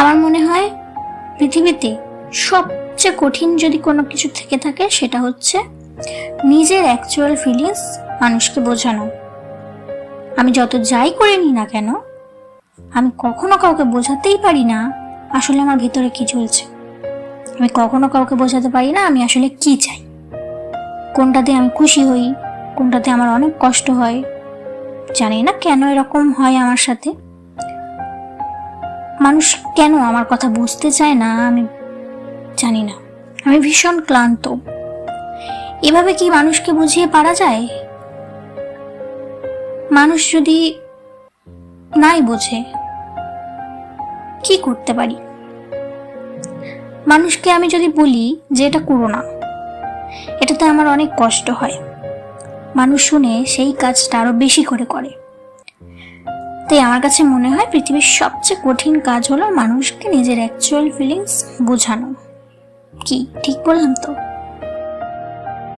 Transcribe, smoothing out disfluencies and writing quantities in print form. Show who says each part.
Speaker 1: আমার মনে হয় পৃথিবীতে সবচেয়ে কঠিন যদি কোনো কিছু থেকে থাকে সেটা হচ্ছে নিজের অ্যাকচুয়াল ফিলিংস মানুষকে বোঝানো। আমি যত যাই করে নিই না কেন, আমি কখনো কাউকে বোঝাতেই পারি না আসলে আমার ভিতরে কি চলছে। আমি কখনো কাউকে বোঝাতে পারি না আমি আসলে কি চাই, কোনটাতে আমি খুশি হই, কোনটাতে আমার অনেক কষ্ট হয়। জানি না কেন এরকম হয় আমার সাথে। মানুষ কেন আমার কথা বুঝতে চায় না আমি জানি না। আমি ভীষণ ক্লান্ত। এভাবে কি মানুষকে বুঝিয়ে পারা যায়? মানুষ যদি নাই বোঝে কি করতে পারি? মানুষকে আমি যদি বলি যে এটা করো না, এটাতে আমার অনেক কষ্ট হয়, মানুষ শুনে সেই কাজটা আরো বেশি করে করে। তাই আমার কাছে মনে হয় পৃথিবীর সবচেয়ে কঠিন কাজ হলো মানুষকে নিজের অ্যাকচুয়াল ফিলিংস বোঝানো। কি ঠিক বললাম তো?